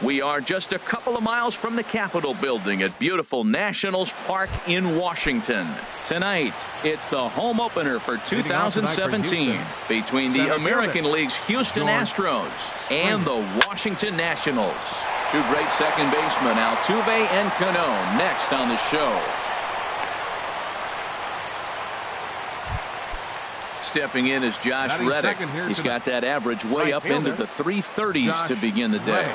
We are just a couple of miles from the Capitol building at beautiful Nationals Park in Washington. Tonight, it's the home opener for 2017 between the American League's Houston Astros and the Washington Nationals. Two great second basemen, Altuve and Cano, next on the show. Stepping in is Josh Reddick. He's got that average way up into the 330s to begin the day.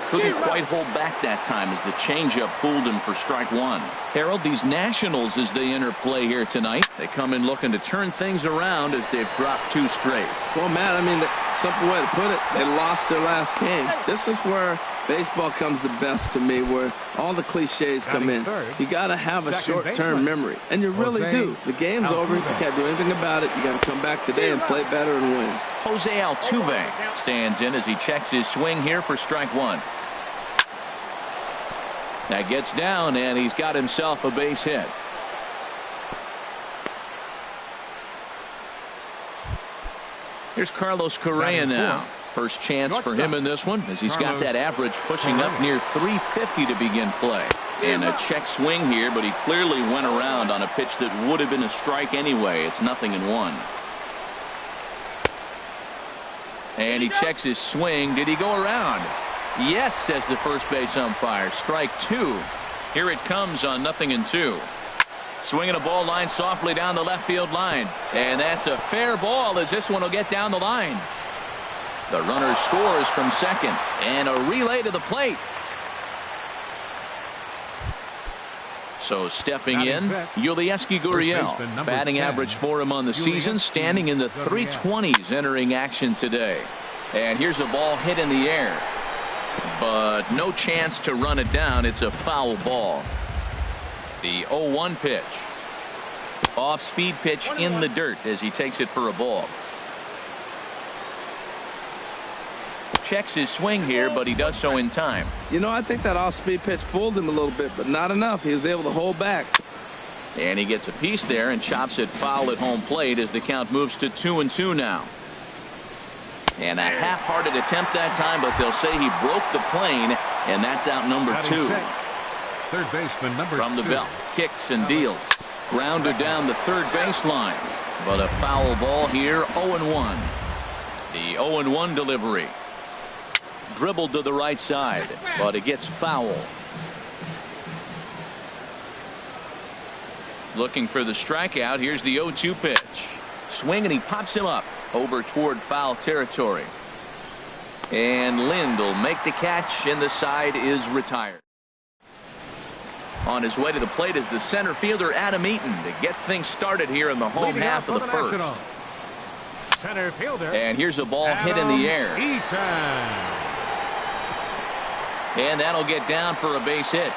Couldn't quite hold back that time as the changeup fooled him for strike one. Harold, these Nationals, as they enter play here tonight, they come in looking to turn things around as they've dropped two straight. Well, Matt, I mean, the simple way to put it, they lost their last game. This is where baseball comes the best to me, where all the cliches come in. You got to have a short-term memory, and you really do. The game's over. You can't do anything about it. You got to come back today and play better and win. Jose Altuve stands in as he checks his swing here for strike one. That gets down, and he's got himself a base hit. Here's Carlos Correa now. First chance for him in this one, as he's got that average pushing up near 350 to begin play. And a check swing here, but he clearly went around on a pitch that would have been a strike anyway. It's 0-1. And he checks his swing. Did he go around? Yes, says the first base umpire. Strike two. Here it comes on 0-2. Swinging a ball line softly down the left field line. And that's a fair ball, as this one will get down the line. The runner scores from second. And a relay to the plate. So stepping in, Yulieski Gurriel. Batting average for him on the season, standing in the 320s entering action today. And here's a ball hit in the air, but no chance to run it down. It's a foul ball. The 0-1 pitch. Off-speed pitch in the dirt as he takes it for a ball. Checks his swing here, but he does so in time. You know, I think that off-speed pitch fooled him a little bit, but not enough. He was able to hold back. And he gets a piece there and chops it foul at home plate as the count moves to 2-2 now. And a half-hearted attempt that time, but they'll say he broke the plane, and that's out number two. Third baseman number from the belt, kicks and deals. Grounded down the third baseline, but a foul ball here. 0-1. The 0-1 delivery. Dribbled to the right side, but it gets foul. Looking for the strikeout. Here's the 0-2 pitch. Swing, and he pops him up over toward foul territory. And Lind will make the catch, and the side is retired. On his way to the plate is the center fielder Adam Eaton to get things started here in the home half of the first. Center fielder. And here's a ball hit in the air. And that'll get down for a base hit.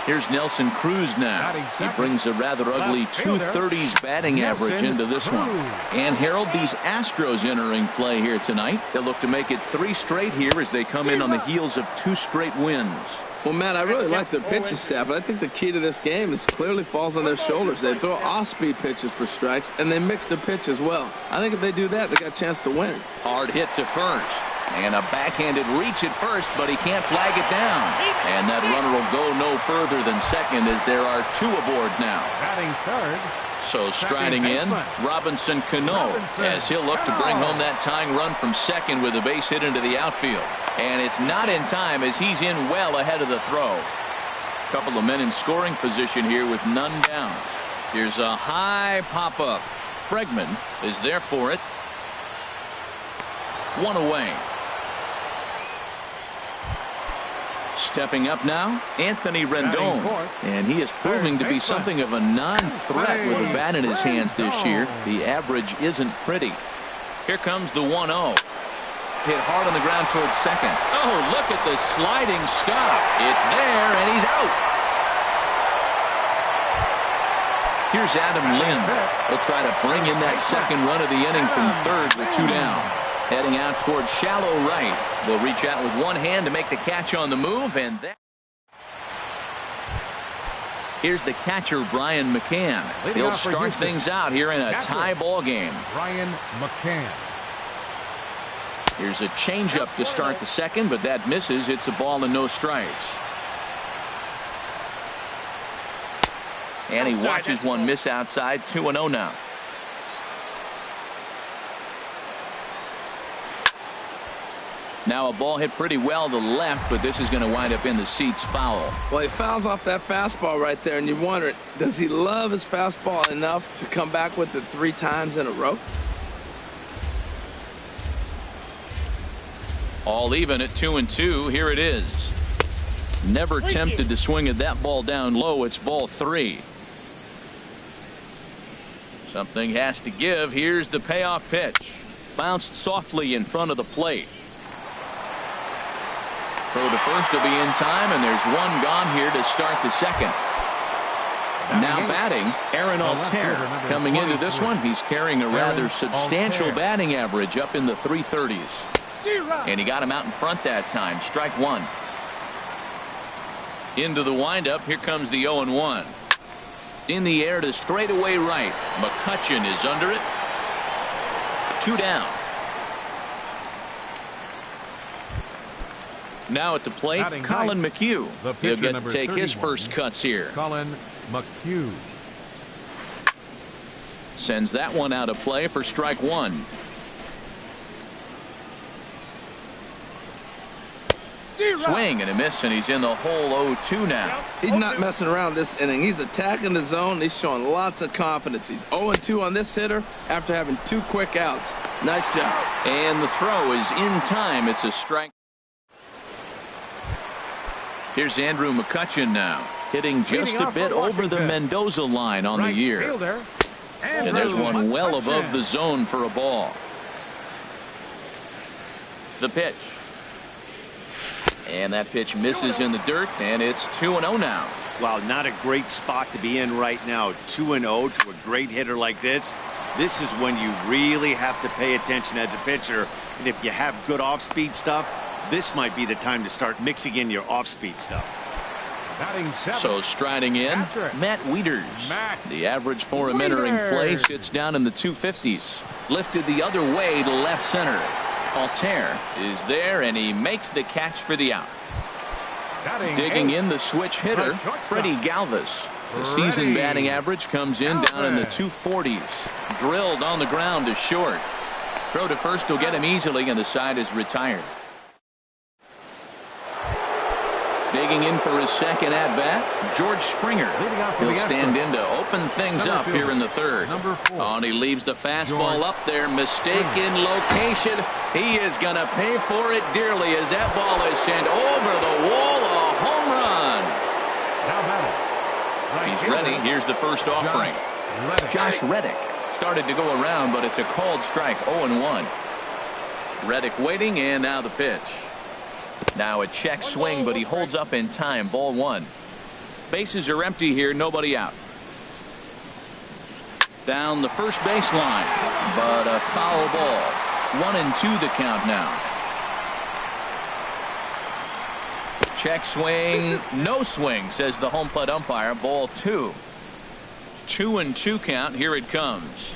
Here's Nelson Cruz now. He brings a rather ugly 230s batting average into this one. And Harold, these Astros entering play here tonight. They'll look to make it 3 straight here as they come in on the heels of 2 straight wins. Well, Matt, I really like their pitching staff, but I think the key to this game is clearly falls on their shoulders. They throw off-speed pitches for strikes, and they mix their pitch as well. I think if they do that, they got a chance to win. Hard hit to first. And a backhanded reach at first, but he can't flag it down. And that runner will go no further than second as there are 2 aboard now. Batting third. So striding in, Robinson Cano, as he'll look to bring home that tying run from second with a base hit into the outfield. And it's not in time as he's in well ahead of the throw. Couple of men in scoring position here with none down. Here's a high pop-up. Bregman is there for it. 1 away. Stepping up now, Anthony Rendon, and he is proving to be something of a non-threat with a bat in his hands this year. The average isn't pretty. Here comes the 1-0. Hit hard on the ground towards second. Oh, look at the sliding stop. It's there, and he's out. Here's Adam Lind. He'll try to bring in that second run of the inning from third with 2 down. Heading out towards shallow right. They'll reach out with one hand to make the catch on the move, and that. Here's the catcher, Brian McCann. He'll start things out here in a tie ball game. Brian McCann. Here's a changeup to start the second, but that misses. It's a ball and no strikes. And he watches one miss outside. 2-0 now. Now a ball hit pretty well to left, but this is going to wind up in the seats. Foul. Well, he fouls off that fastball right there, and you wonder, does he love his fastball enough to come back with it 3 times in a row? All even at 2-2. Here it is. Never tempted to swing at that ball down low. It's ball 3. Something has to give. Here's the payoff pitch. Bounced softly in front of the plate. Throw to first will be in time, and there's one gone here to start the second. Now batting, Aaron Altair. Coming into this one, he's carrying a rather substantial batting average up in the 330s. And he got him out in front that time. Strike 1. Into the windup. Here comes the 0-1. In the air to straightaway right. McCutchen is under it. 2 down. Now at the plate, Colin McHugh. He'll get to take his first cuts here. Colin McHugh sends that one out of play for strike 1. Swing and a miss, and he's in the hole. 0-2 now. He's not messing around this inning. He's attacking the zone. He's showing lots of confidence. He's 0-2 on this hitter after having 2 quick outs. Nice job. And the throw is in time. It's a strike. Here's Andrew McCutchen now, hitting just a bit over the Mendoza line on the year. And there's one well above the zone for a ball. The pitch. And that pitch misses in the dirt, and it's 2-0 now. Wow, not a great spot to be in right now. 2-0 to a great hitter like this. This is when you really have to pay attention as a pitcher. And if you have good off-speed stuff, this might be the time to start mixing in your off-speed stuff. So striding in, Matt Wieters. The average for him entering play sits down in the 250s. Lifted the other way to left center. Altair is there, and he makes the catch for the out. Digging in the switch hitter, Freddie Galvis. The season batting average comes in down in the 240s. Drilled on the ground to short. Throw to first will get him easily, and the side is retired. Digging in for his second at-bat, George Springer. He'll stand in to open things up here in the third. And he leaves the fastball up there. Mistaken location. He is going to pay for it dearly as that ball is sent over the wall. A home run. He's ready. Here's the first offering. Josh Reddick started to go around, but it's a called strike. 0-1. Reddick waiting, and now the pitch. Now a check swing, but he holds up in time. Ball 1. Bases are empty here. Nobody out. Down the first baseline, but a foul ball. 1-2 the count now. Check swing. No swing, says the home plate umpire. Ball 2. 2-2 count. Here it comes.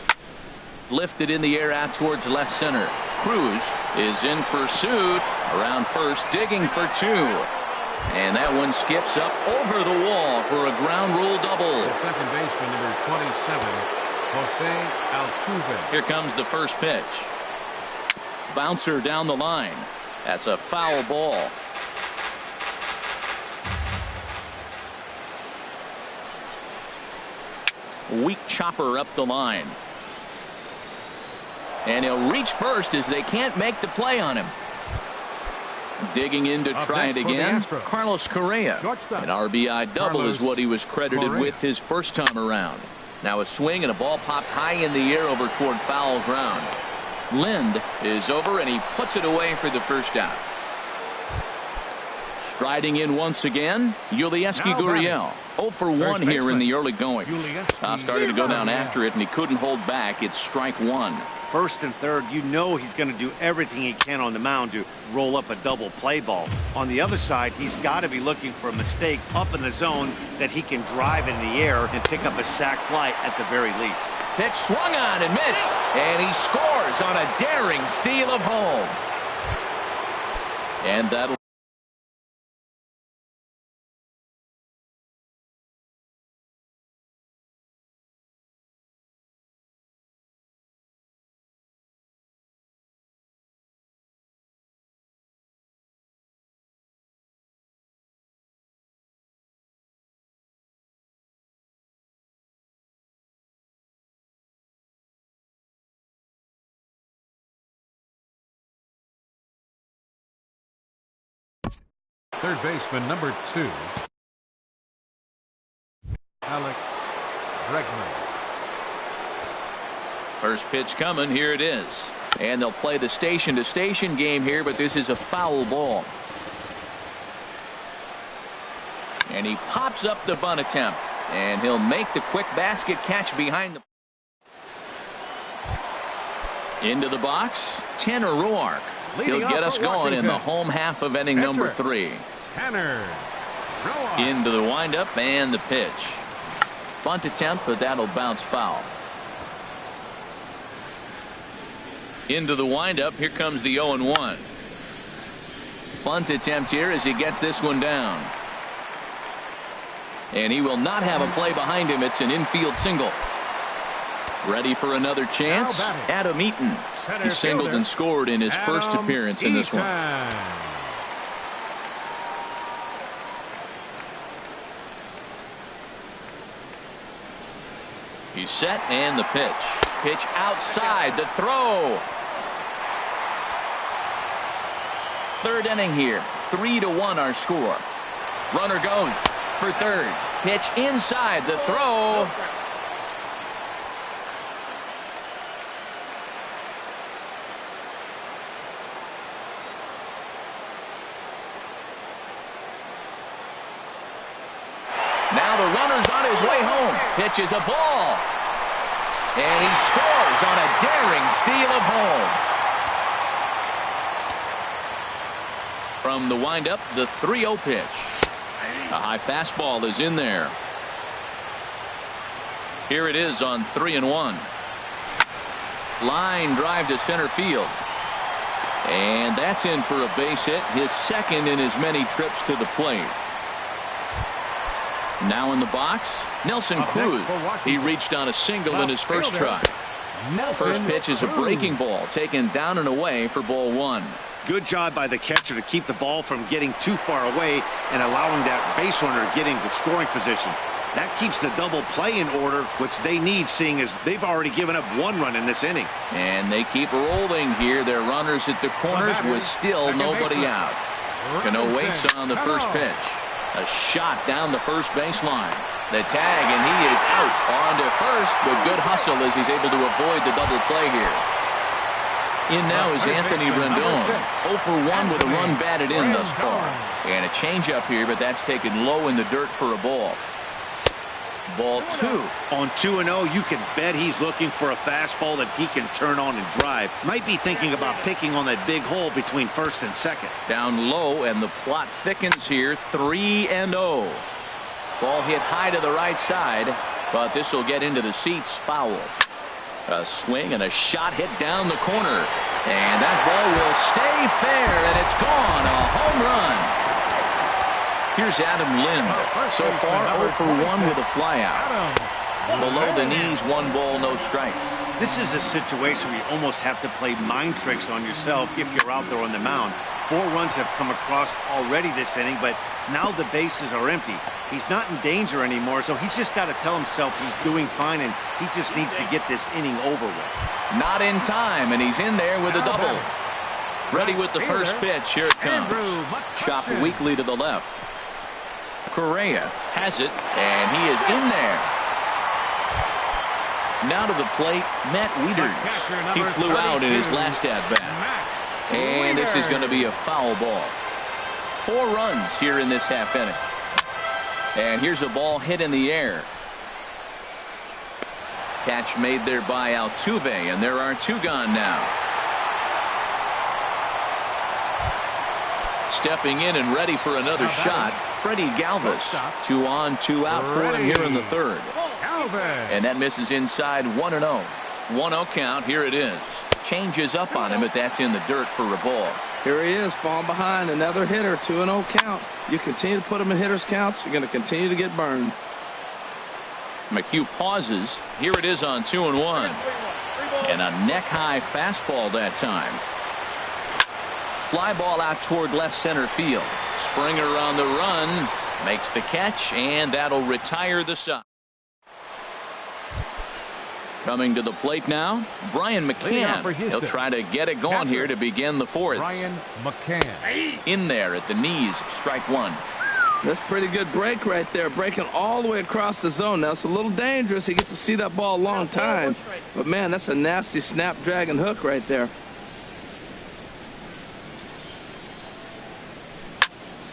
Lifted in the air out towards left center. Cruz is in pursuit around first, digging for 2, and that one skips up over the wall for a ground rule double. The second baseman, number 27, Jose Altuve. Here comes the first pitch. Bouncer down the line. That's a foul ball. Weak chopper up the line. And he'll reach first as they can't make the play on him. Digging in to try it again, Carlos Correa. An RBI double is what he was credited with his first time around. Now a swing and a ball popped high in the air over toward foul ground. Lind is over, and he puts it away for the first out. Striding in once again, Yulieski Gurriel. 0 for 1 here in the early going. Started to go down after it, and he couldn't hold back. It's strike 1. First and third, you know he's going to do everything he can on the mound to roll up a double play ball. On the other side, he's got to be looking for a mistake up in the zone that he can drive in the air and pick up a sac fly at the very least. Pitch swung on and missed, and he scores on a daring steal of home. And that'll Third baseman, number 2, Alex Bregman. First pitch coming. Here it is. And they'll play the station-to-station game here, but this is a foul ball. And he pops up the bunt attempt. And he'll make the quick basket catch behind the... Into the box, Tanner Roark. He'll get us going in the home half of inning number 3. Tanner Roark. Into the windup and the pitch. Bunt attempt, but that'll bounce foul. Into the windup. Here comes the 0-1. Bunt attempt here as he gets this one down. And he will not have a play behind him. It's an infield single. Ready for another chance. Adam Eaton. He singled and scored in his first appearance in this one. He's set and the pitch. Pitch outside. The throw. Third inning here. 3-1 our score. Runner goes for third. Pitch inside. The throw. Now the runner's on his way home. Pitches a ball. And he scores on a daring steal of home. From the windup, the 3-0 pitch. A high fastball is in there. Here it is on 3-1. Line drive to center field. And that's in for a base hit, his second in as many trips to the plate. Now in the box, Nelson Cruz. He reached on a single in his first try. First pitch is a breaking ball taken down and away for ball 1. Good job by the catcher to keep the ball from getting too far away and allowing that base runner to get into scoring position. That keeps the double play in order, which they need, seeing as they've already given up 1 run in this inning. And they keep rolling here. Their runners at the corners with still nobody out. Cano waits on the first pitch. A shot down the first baseline. The tag, and he is out on to first, but good hustle as he's able to avoid the double play here. In now is Anthony Rendon. 0 for 1 with a run batted in thus far. And a changeup here, but that's taken low in the dirt for a ball. Ball 2. On 2-0, you can bet he's looking for a fastball that he can turn on and drive. Might be thinking about picking on that big hole between first and second. Down low, and the plot thickens here. 3-0. Ball hit high to the right side, but this will get into the seats. Foul. A swing and a shot hit down the corner. And that ball will stay fair, and it's gone. A home run. Here's Adam Lind. So far 0 for 1 with a flyout. Below the knees, 1 ball, no strikes. This is a situation where you almost have to play mind tricks on yourself if you're out there on the mound. 4 runs have come across already this inning, but now the bases are empty. He's not in danger anymore, so he's just got to tell himself he's doing fine, and he just needs to get this inning over with. Not in time, and he's in there with a double. Ready with the first pitch. Here it comes. Chop weakly to the left. Correa has it, and he is in there. Now to the plate, Matt Wieters. He flew out in his last at-bat. And this is going to be a foul ball. 4 runs here in this half inning. And here's a ball hit in the air. Catch made there by Altuve, and there are 2 gone now. stepping in and ready for another shot, Freddie Galvis. 2 on, 2 out for him here in the third. And that misses inside 1-0. 1-0 count. Here it is. Changes up on him, but that's in the dirt for a ball. Here he is, falling behind another hitter. 2-0 count. You continue to put him in hitters counts, you're going to continue to get burned. McHugh pauses. Here it is on 2-1. And a neck-high fastball that time. Fly ball out toward left center field. Springer on the run. Makes the catch, and that'll retire the side. Coming to the plate now, Brian McCann. He'll try to get it going here to begin the fourth. Brian McCann. In there at the knees, strike one. That's a pretty good break right there, breaking all the way across the zone. Now, it's a little dangerous. He gets to see that ball a long time. But, man, that's a nasty snapdragon hook right there.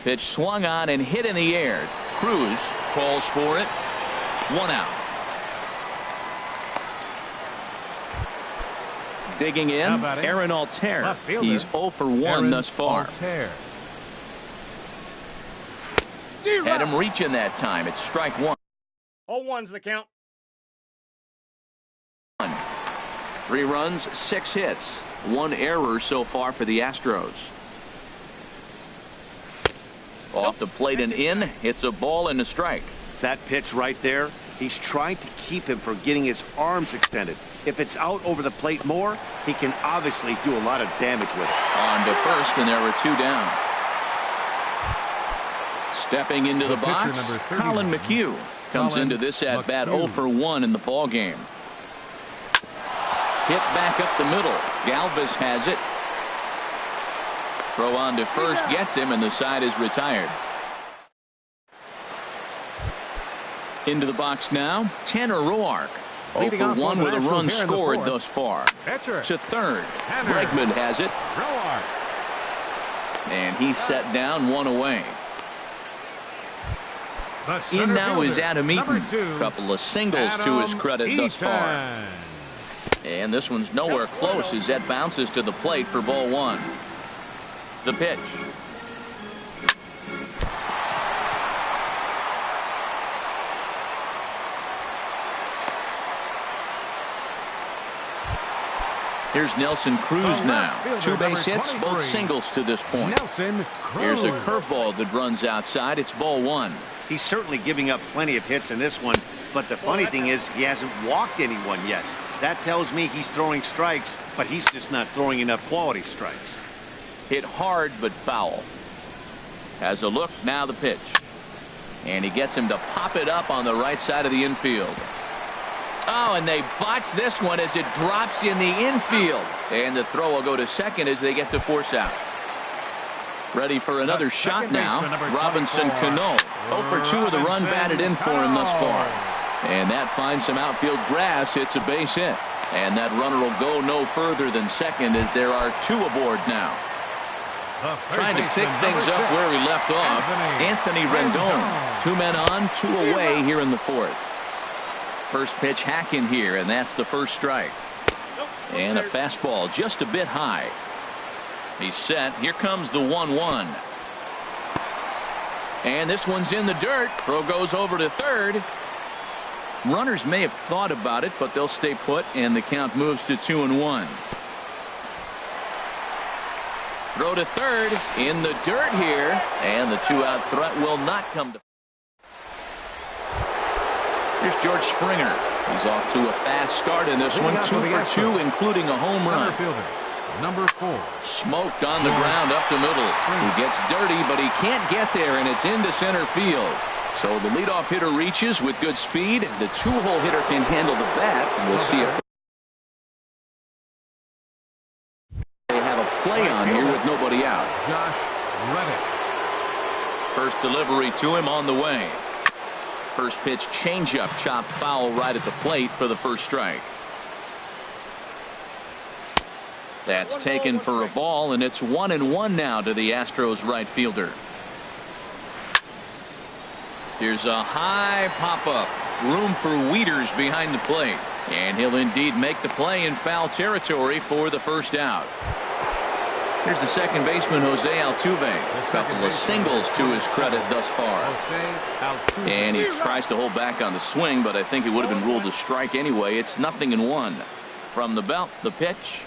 Pitch swung on and hit in the air. Cruz calls for it. 1 out. Digging in, Aaron Altair. He's 0 for 1 thus far. Altair. Had him reaching that time. It's strike one. 0-1's the count. 3 runs, 6 hits. 1 error so far for the Astros. Off the plate and in. It's a ball and a strike. That pitch right there, he's trying to keep him from getting his arms extended. If it's out over the plate more, he can obviously do a lot of damage with it. On to first, and there were 2 down. Stepping into the box, Colin McHugh comes into this at bat 0 for 1 in the ball game. Hit back up the middle. Galvis has it. Throw on to first gets him, and the side is retired. Into the box now, Tanner Roark. 0 for 1 with a run scored thus far. To third, Bregman has it. And he's set down 1 away. In now is Adam Eaton. Couple of singles to his credit thus far. And this one's nowhere close as that bounces to the plate for ball 1. The pitch. Here's Nelson Cruz now. 2 base hits, both singles to this point. Here's a curveball that runs outside. It's ball 1. He's certainly giving up plenty of hits in this one, but the funny thing is he hasn't walked anyone yet. That tells me he's throwing strikes, but he's just not throwing enough quality strikes. Hit hard but foul. Has a look, now the pitch. And he gets him to pop it up on the right side of the infield. Oh, and they botch this one as it drops in the infield. And the throw will go to second as they get to force out. Ready for another shot now. Robinson Cano. 0 for 2 with a run batted in for him thus far. And that finds some outfield grass. It's a base hit. And that runner will go no further than second as there are 2 aboard now. Trying to pick things up where he left off. Anthony Rendon. 2 men on, 2 away here in the fourth. First pitch hacking here, and that's the first strike. And a fastball just a bit high. He's set. Here comes the 1-1. And this one's in the dirt. Throw goes over to third. Runners may have thought about it, but they'll stay put, and the count moves to 2-1. Throw to third in the dirt here, and the 2-out threat will not come to. Here's George Springer. He's off to a fast start in this one. 2 for 2, including a home run. Number 4. Smoked on the ground up the middle. He gets dirty, but he can't get there, and it's into center field. So the leadoff hitter reaches with good speed. The 2-hole hitter can handle the bat. We'll see if they have a play on here with nobody out. Josh Reddick. First delivery to him on the way. First pitch changeup chopped foul right at the plate for the first strike. That's taken for a ball, and it's 1-1 now to the Astros right fielder. Here's a high pop-up. Room for Wieters behind the plate. And he'll indeed make the play in foul territory for the first out. Here's the second baseman, Jose Altuve. A couple of singles to his credit thus far. And he tries to hold back on the swing, but I think it would have been ruled a strike anyway. It's 0-1. From the belt, the pitch.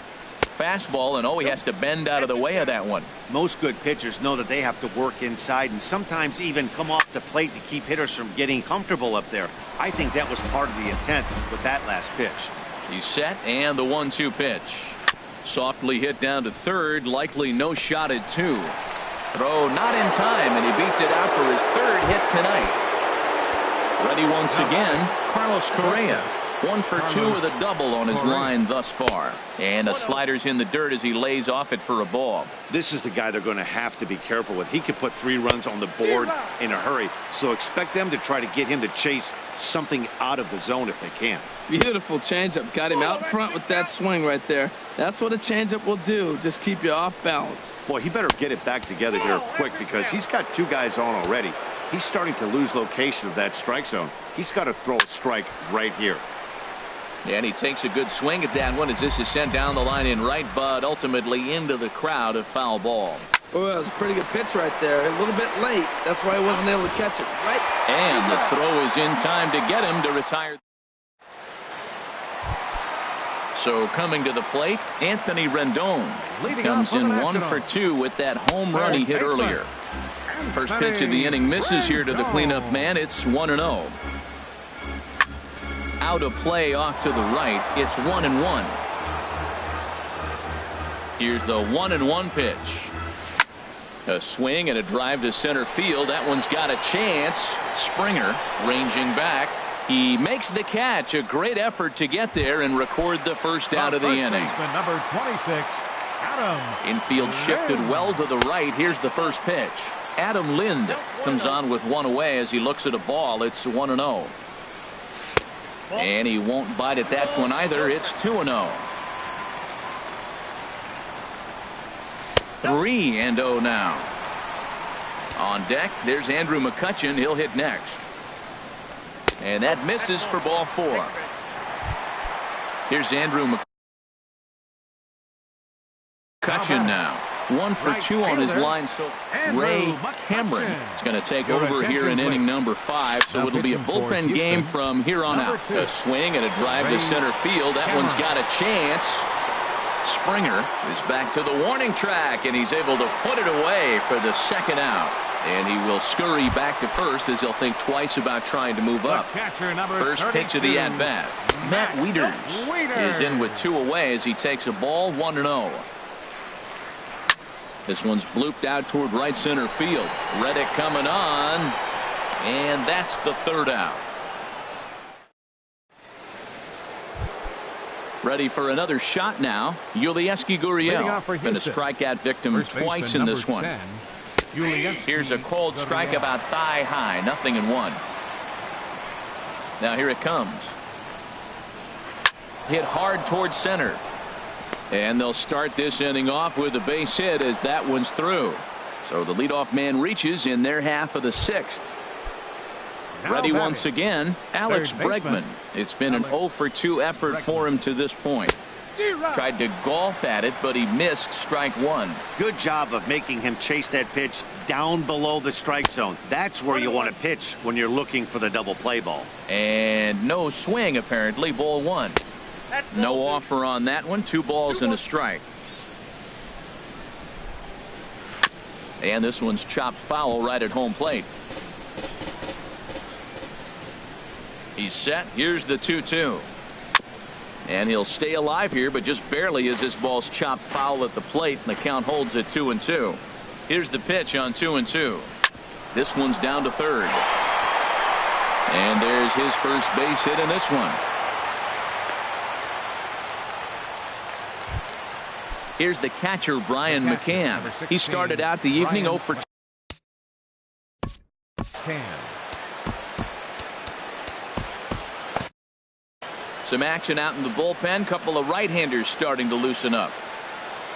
Fastball, and he has to bend out of the way of that one. Most good pitchers know that they have to work inside and sometimes even come off the plate to keep hitters from getting comfortable up there. I think that was part of the intent with that last pitch. He's set, and the 1-2 pitch. Softly hit down to third, likely no shot at 2. Throw not in time, and he beats it out for his third hit tonight. Ready once again, Carlos Correa. 1 for 2 with a double on his line thus far. And a slider's in the dirt as he lays off it for a ball. This is the guy they're going to have to be careful with. He can put 3 runs on the board in a hurry, so expect them to try to get him to chase something out of the zone if they can. Beautiful changeup. Got him out front with that swing right there. That's what a changeup will do. Just keep you off balance. Boy, he better get it back together here quick because he's got 2 guys on already. He's starting to lose location of that strike zone. He's got to throw a strike right here. And he takes a good swing at that one as this is sent down the line in right, but ultimately into the crowd, a foul ball. Oh, that was a pretty good pitch right there. A little bit late. That's why he wasn't able to catch it. Right. And the throw is in time to get him to retire. So coming to the plate, Anthony Rendon comes in 1 for 2 with that home run he hit earlier. First pitch of the inning misses here to the cleanup man. It's 1-0. Out of play off to the right. It's 1-1. Here's the 1-1 pitch. A swing and a drive to center field. That one's got a chance. Springer ranging back. He makes the catch. A great effort to get there and record the first out of the inning. Number 26, Adam. Infield shifted well to the right. Here's the first pitch. Adam Lind comes on with 1 away as he looks at a ball. It's 1-0. And he won't bite at that one either. It's 2-0. 3-0 now. On deck, there's Andrew McCutchen. He'll hit next. And that misses for ball 4. Here's Andrew McCutchen now. 1 for 2 on his line. So Ray Cameron is going to take over here in inning number 5. So it'll be a bullpen game from here on out. A swing and a drive to center field. That one's got a chance. Springer is back to the warning track, and he's able to put it away for the second out. And he will scurry back to first as he'll think twice about trying to move up. First pitch of the at-bat. Matt Wieters is in with 2 away as he takes a ball 1-0. This one's blooped out toward right center field. Reddick coming on, and that's the third out. Ready for another shot now. Yulieski Gurriel been a strikeout victim twice in this one. Here's a cold strike about thigh high. 0-1. Now here it comes. Hit hard towards center. And they'll start this inning off with a base hit as that one's through. So the leadoff man reaches in their half of the 6th. Ready once again, Alex Bregman. It's been an 0 for 2 effort for him to this point. Tried to golf at it, but he missed strike 1. Good job of making him chase that pitch down below the strike zone. That's where you want to pitch when you're looking for the double play ball. And no swing, apparently. Ball 1. No offer on that one. 2 balls and a strike. And this one's chopped foul right at home plate. He's set. Here's the 2-2. And he'll stay alive here, but just barely as this ball's chopped foul at the plate, and the count holds at 2-2. Here's the pitch on 2-2. This one's down to third. And there's his first base hit in this one. Here's the catcher, Brian McCann. He started out the evening 0 for 10. Some action out in the bullpen. Couple of right-handers starting to loosen up.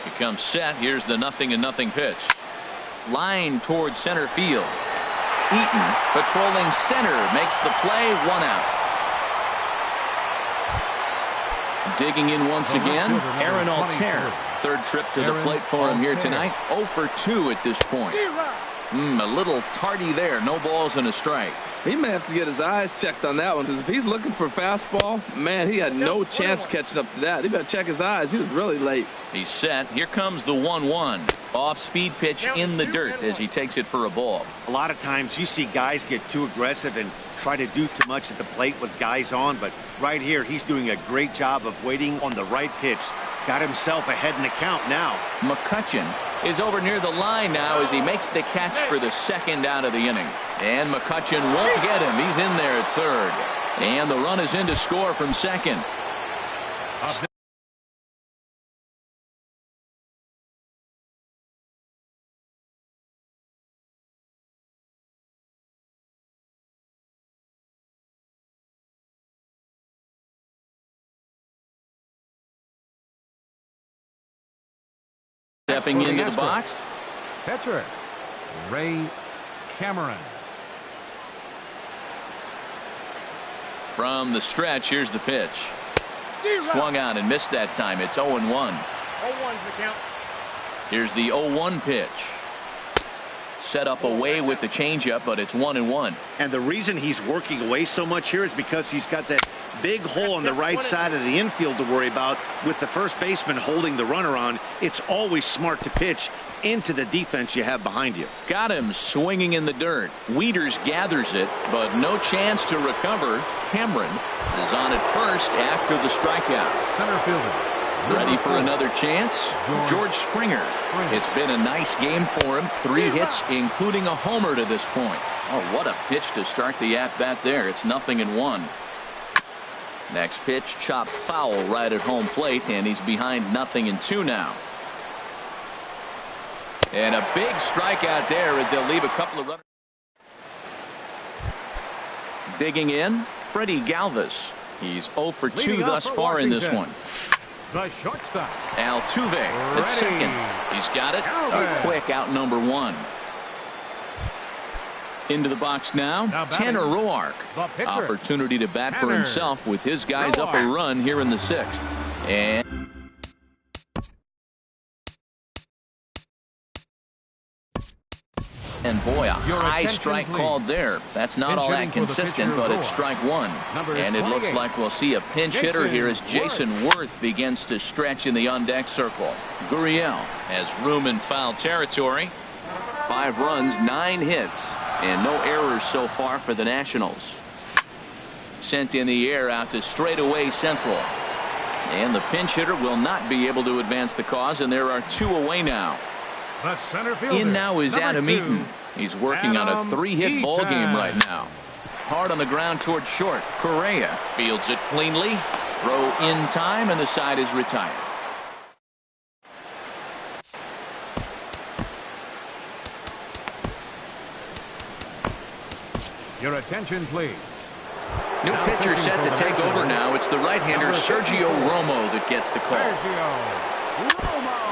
He comes set. Here's the 0-0 pitch. Line towards center field. Eaton patrolling center makes the play. 1 out. Digging in once again, Aaron Altair. third trip to the plate for him here tonight. 0 for 2 at this point. A little tardy there. No balls and a strike. He may have to get his eyes checked on that one, because if he's looking for fastball, man, he had no chance catching up to that. He better check his eyes. He was really late. He's set. Here comes the 1-1. Off-speed pitch in the dirt as he takes it for a ball. A lot of times you see guys get too aggressive and try to do too much at the plate with guys on, but right here he's doing a great job of waiting on the right pitch. Got himself ahead in the count now. McCutcheon is over near the line now as he makes the catch for the second out of the inning. And McCutcheon won't get him. He's in there at third. And the run is in to score from second. Stepping into the box. Pitcher, Ray Cameron. From the stretch, here's the pitch. Swung on and missed that time. It's 0-1. 0-1's the count. Here's the 0-1 pitch. Set up away with the changeup, but it's 1-1. And the reason he's working away so much here is because he's got that big hole on the right side of the infield to worry about. With the first baseman holding the runner on, it's always smart to pitch into the defense you have behind you. Got him swinging in the dirt. Wieters gathers it, but no chance to recover. Cameron is on at first after the strikeout. Center fielder. Ready for another chance? George Springer. It's been a nice game for him. 3 hits, including a homer to this point. Oh, what a pitch to start the at-bat there. It's 0-1. Next pitch, chopped foul right at home plate, and he's behind 0-2 now. And a big strikeout there as they'll leave a couple of runners. Digging in, Freddie Galvis. He's 0 for 2 thus far in this one. The shortstop. Altuve at second. He's got it. A quick out number 1. Into the box now. Tanner Roark. Opportunity to bat for himself with his guys up a run here in the 6th. And boy, a high strike called there. That's not all that consistent, but it's strike 1. And it looks like we'll see a pinch hitter here as Jason Worth begins to stretch in the on-deck circle. Gurriel has room in foul territory. 5 runs, 9 hits, and no errors so far for the Nationals. Sent in the air out to straightaway central. And the pinch hitter will not be able to advance the cause, and there are 2 away now. The center fielder, in now is Adam Eaton. He's working on a 3-hit ball game right now. Hard on the ground toward short. Correa fields it cleanly. Throw in time, and the side is retired. Your attention, please. New pitcher set to take over now. It's the right-hander Sergio Romo that gets the call.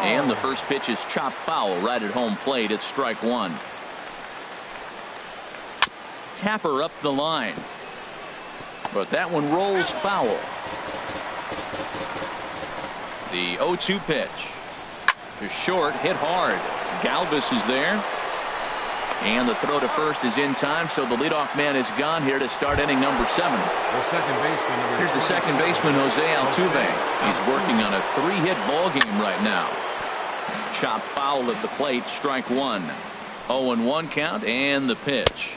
And the first pitch is chopped foul right at home plate. It's strike 1. Tapper up the line, but that one rolls foul. The 0-2 pitch to short, hit hard. Galvis is there, and the throw to first is in time, so the leadoff man is gone here to start inning number 7. Here's the second baseman, Jose Altuve. He's working on a 3-hit ball game right now. Chopped foul at the plate, strike 1. 0-1 count, and the pitch.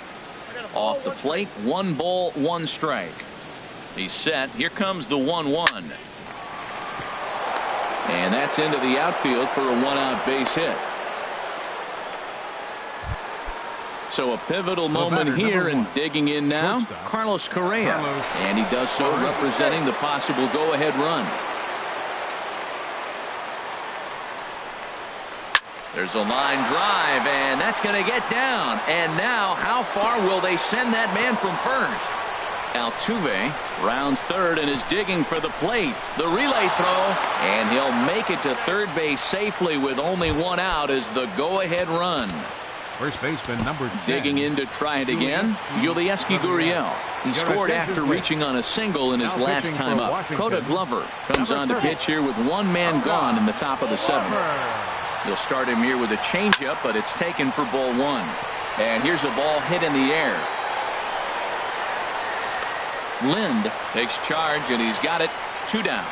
Off the plate, 1 ball, 1 strike. He's set. Here comes the 1-1. And that's into the outfield for a 1-out base hit. So a pivotal moment here, and digging in now, Carlos Correa. And he does so representing the possible go-ahead run. There's a line drive, and that's going to get down. And now, how far will they send that man from first? Altuve rounds third and is digging for the plate. The relay throw, and he'll make it to third base safely with only 1 out as the go-ahead run. First baseman number 10. Digging in to try it again, Yulieski Gurriel. He scored after reaching on a single in his last time up. Coda Glover comes on to pitch here with one man gone in the top of the seventh. He'll start him here with a changeup, but it's taken for ball one. And here's a ball hit in the air. Lind takes charge, and he's got it. 2 down.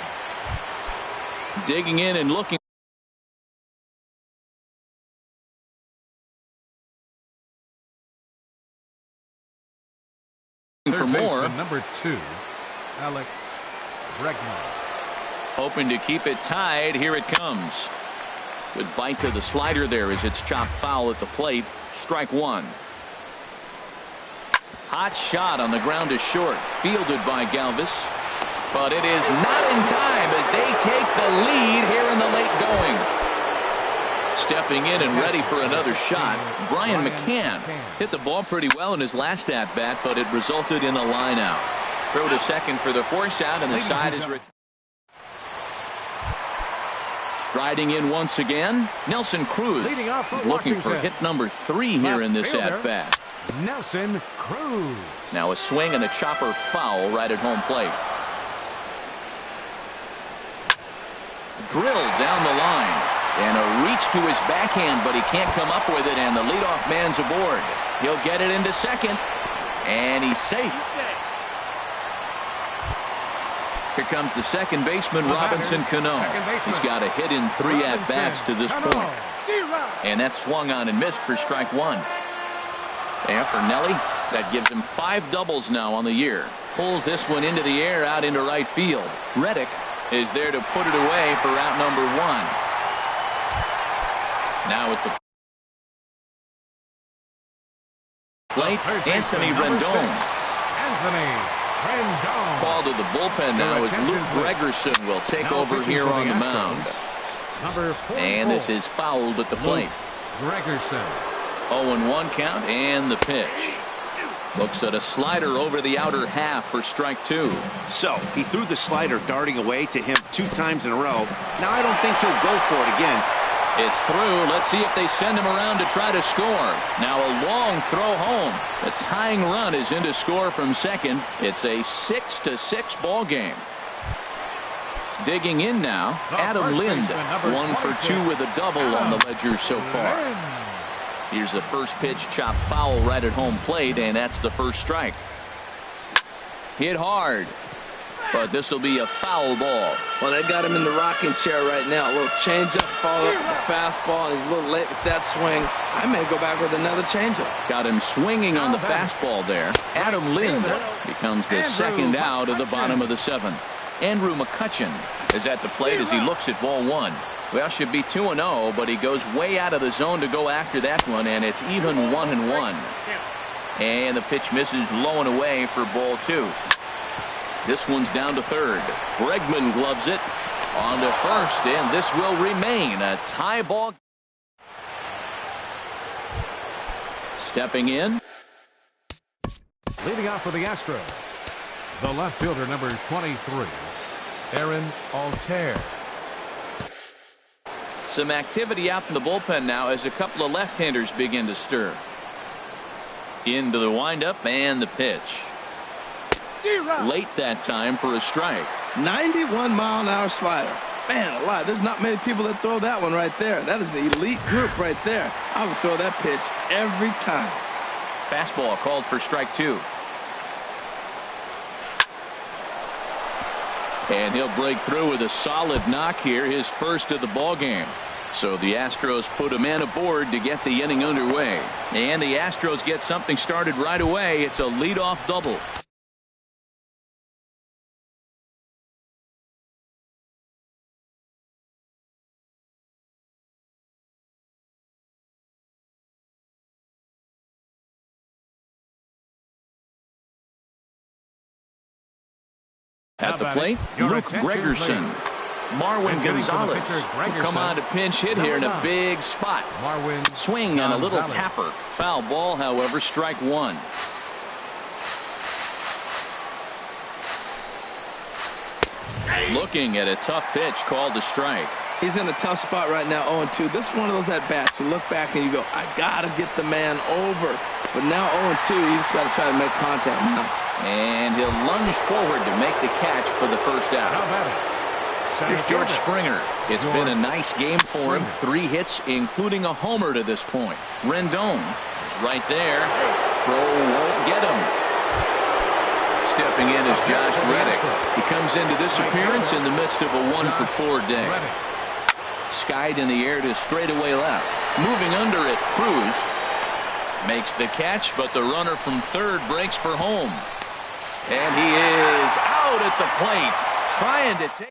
Digging in and looking for more. Number 2, Alex Bregman. Hoping to keep it tied. Here it comes. Good bite to the slider there as it's chopped foul at the plate. Strike one. Hot shot on the ground is short. Fielded by Galvis. But it is not in time as they take the lead here in the late going. Stepping in and ready for another shot, Brian McCann hit the ball pretty well in his last at-bat, but it resulted in a line out. Throw to second for the force out, and the side is retired. Striding in once again, Nelson Cruz is looking for hit number 3 here in this at-bat. Nelson Cruz. Now a swing and a chopper foul right at home plate. Drilled down the line. And a reach to his backhand, but he can't come up with it, and the leadoff man's aboard. He'll get it into second, and he's safe. Here comes the second baseman, Robinson Cano. He's got a hit in 3 at-bats to this point. And that swung on and missed for strike one. And for Nelly, that gives him 5 doubles now on the year. Pulls this one into the air out into right field. Reddick is there to put it away for out number 1. Now at the plate, Anthony Rendon. Called to the bullpen now as Luke Gregerson will take over here on the mound. And this is fouled at the plate. Gregerson. 0-1 count and the pitch. Looks at a slider over the outer half for strike 2. So he threw the slider darting away to him 2 times in a row. Now I don't think he'll go for it again. It's through. Let's see if they send him around to try to score. Now a long throw home. The tying run is in to score from second. It's a 6-6 ball game. Digging in now, Adam Lind. 1 for 2 with a double on the ledger so far. Here's the first pitch, chopped foul right at home plate, and that's the first strike. Hit hard. But this will be a foul ball. Well, they got him in the rocking chair right now. A little changeup, follow up with the fastball. He's a little late with that swing. I may go back with another changeup. Got him swinging on the fastball there. Adam Lind becomes the second out of the bottom of the 7th. Andrew McCutcheon is at the plate as he looks at ball 1. Well, should be 2-0, but he goes way out of the zone to go after that one, and it's even 1-1. And the pitch misses low and away for ball 2. This one's down to third. Bregman gloves it on to first, and this will remain a tie ball. Stepping in. Leading off for the Astros, the left fielder number 23, Aaron Altair. Some activity out in the bullpen now as a couple of left-handers begin to stir. Into the windup and the pitch. Late that time for a strike. 91-mile-an-hour slider. Man alive, there's not many people that throw that one right there. That is an elite group right there. I would throw that pitch every time. Fastball called for strike 2. And he'll break through with a solid knock here, his first of the ball game. So the Astros put a man aboard to get the inning underway. And the Astros get something started right away. It's a leadoff double. At the plate, Luke Gregerson. Marwin Gonzalez will come on to pinch hit here in a big spot. Swing and a little tapper. Foul ball, however, strike 1. Looking at a tough pitch called a strike. He's in a tough spot right now, 0-2. This is one of those at-bats. You look back and you go, I got to get the man over. But now 0-2, you just got to try to make contact now. And he'll lunge forward to make the catch for the first out. Here's George Springer. It's been a nice game for him. 3 hits, including a homer to this point. Rendon is right there. Throw won't get him. Stepping in is Josh Reddick. He comes into this appearance in the midst of a 1-for-4 day. Skied in the air to straightaway left. Moving under it, Cruz makes the catch, but the runner from third breaks for home. And he is out at the plate, trying to take.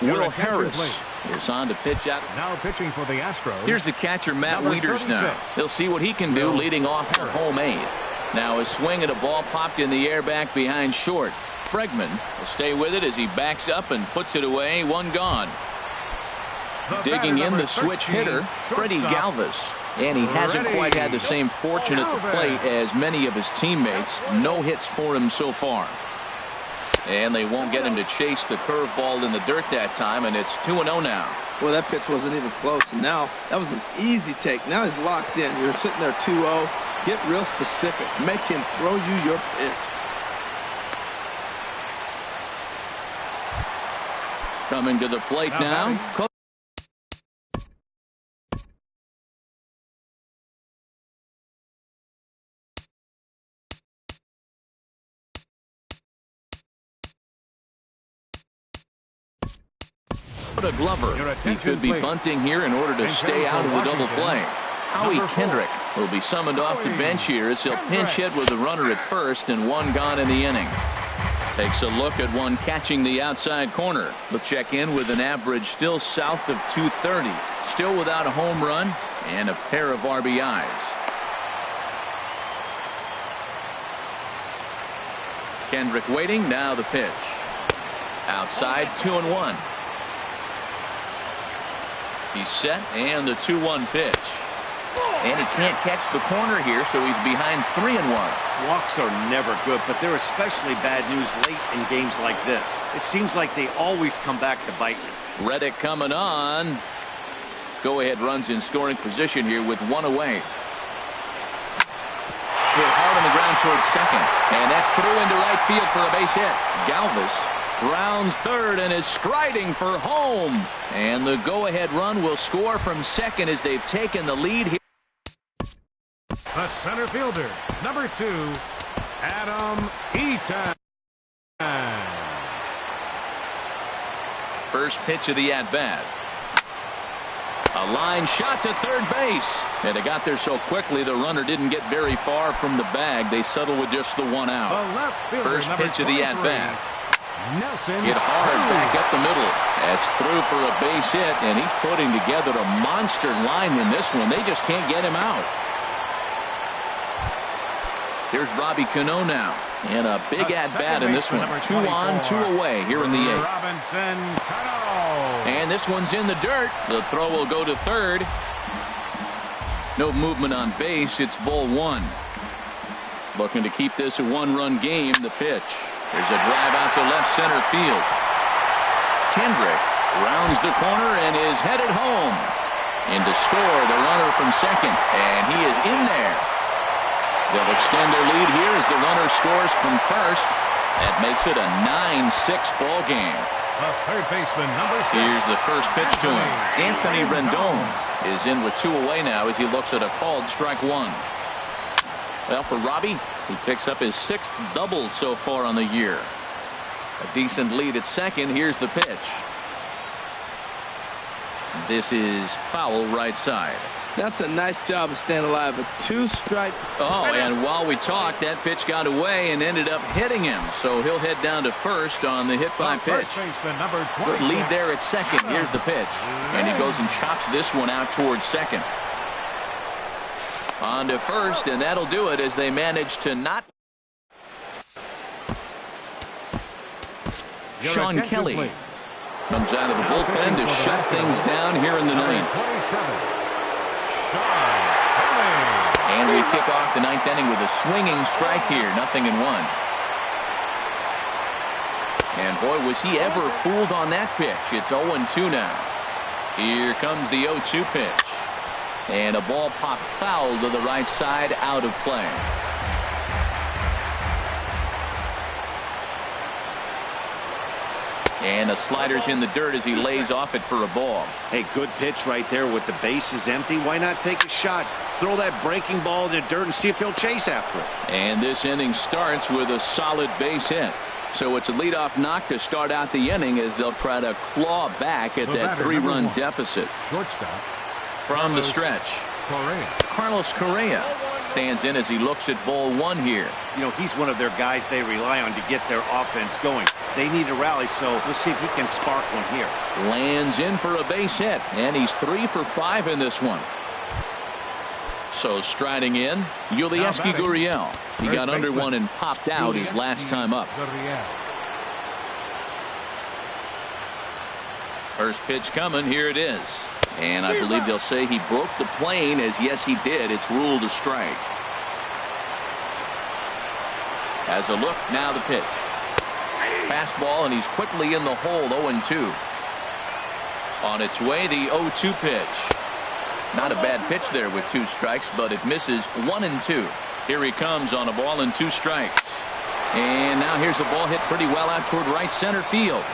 Will Harris is on to pitch out. Now pitching for the Astros. Here's the catcher, Matt Wieters now. He'll see what he can do leading off for home 8th. Now a swing at a ball popped in the air back behind short. Bregman will stay with it as he backs up and puts it away. 1 gone. Digging in the switch hitter, Freddie Galvis. And he hasn't quite had the same fortune at the plate as many of his teammates. No hits for him so far. And they won't get him to chase the curveball in the dirt that time, and it's 2-0 now. Well, that pitch wasn't even close. And now that was an easy take. Now he's locked in. You're sitting there 2-0. Get real specific. Make him throw you your pitch. Coming to the plate now. Glover. He could be bunting here in order to stay out of the double play. Howie Kendrick will be summoned off the bench here as he'll pinch hit with a runner at first and 1 gone in the inning. Takes a look at one catching the outside corner. He'll check in with an average still south of 230. Still without a home run and a pair of RBIs. Kendrick waiting. Now the pitch. Outside, 2-1. He's set, and the 2-1 pitch. And he can't catch the corner here, so he's behind 3-1. Walks are never good, but they're especially bad news late in games like this. It seems like they always come back to bite you. Reddick coming on. Go-ahead runs in scoring position here with 1 away. Hit hard on the ground towards second, and that's through into right field for a base hit. Galvis rounds third and is striding for home. And the go-ahead run will score from second as they've taken the lead here. The center fielder, number 2, Adam Eaton. First pitch of the at-bat. A line shot to third base. And it got there so quickly the runner didn't get very far from the bag. They settled with just the 1 out. First pitch of the at-bat. Hit hard back up the middle. That's through for a base hit, and he's putting together a monster line in this one. They just can't get him out. Here's Robbie Cano now, and a big at-bat in this one. 2 on, 2 away here in the 8th. And this one's in the dirt. The throw will go to third. No movement on base. It's ball 1. Looking to keep this a 1-run game. The pitch. There's a drive out to left center field. Kendrick rounds the corner and is headed home. In to score the runner from second, and he is in there. They'll extend their lead here as the runner scores from first. That makes it a 9-6 ball game. The third baseman, number 6. Here's the first pitch to him. Anthony Rendon is in with 2 away now as he looks at a called strike 1. Well, for Robbie, he picks up his 6th double so far on the year. A decent lead at second. Here's the pitch. This is foul right side. That's a nice job of staying alive. A 2-strike. Oh, and while we talked, that pitch got away and ended up hitting him. So he'll head down to first on the hit by pitch. Good lead there at second. Here's the pitch. And he goes and chops this one out towards second. On to first, and that'll do it as they manage to not. Sean Kelly comes out of the bullpen to shut things down here in the 9th. And we kick off the 9th inning with a swinging strike here. 0-1. And boy, was he ever fooled on that pitch. It's 0-2 now. Here comes the 0-2 pitch. And a ball popped foul to the right side, out of play. And the slider's in the dirt as he lays off it for a ball. Hey, good pitch right there with the bases empty. Why not take a shot? Throw that breaking ball in the dirt and see if he'll chase after it. And this inning starts with a solid base hit. So it's a leadoff knock to start out the inning as they'll try to claw back at that 3-run deficit. Shortstop. From the stretch, Carlos Correa stands in as he looks at ball one here. You know, he's one of their guys they rely on to get their offense going. They need a rally, so we'll see if he can spark one here. Lands in for a base hit, and he's 3 for 5 in this one. So striding in, Yulieski Gurriel. He got under one and popped out his last time up. First pitch coming, here it is. And I believe they'll say he broke the plane, as yes he did. It's ruled a strike. As a look, now the pitch. Fastball, and he's quickly in the hole, 0-2. On its way, the 0-2 pitch. Not a bad pitch there with 2 strikes, but it misses 1-2. Here he comes on a ball and 2 strikes. And now here's a ball hit pretty well out toward right center field.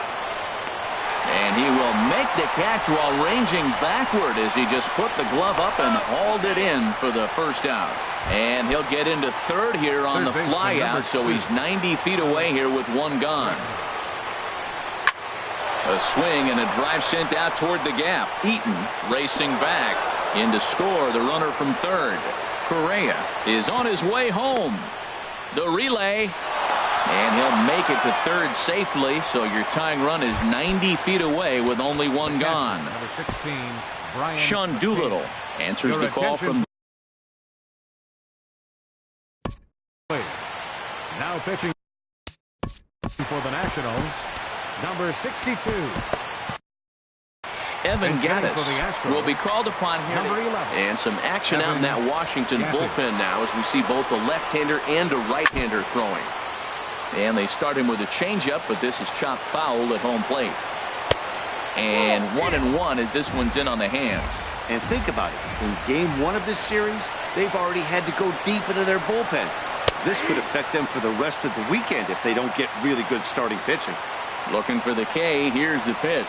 And he will make the catch while ranging backward as he just put the glove up and hauled it in for the first out. And he'll get into third here on the fly out, so he's 90 feet away here with 1 gone. A swing and a drive sent out toward the gap. Eaton racing back in to score the runner from third. Correa is on his way home. The relay. And he'll make it to third safely, so your tying run is 90 feet away with only 1 gone. Number 16, Sean Doolittle answers the call from. Now pitching for the Nationals, number 62. Evan Gattis will be called upon here. And some action out in that Washington bullpen now as we see both a left-hander and a right-hander throwing. And they start him with a changeup, but this is chopped foul at home plate. And 1-1 as this one's in on the hands. And think about it. In game 1 of this series, they've already had to go deep into their bullpen. This could affect them for the rest of the weekend if they don't get really good starting pitching. Looking for the K. Here's the pitch.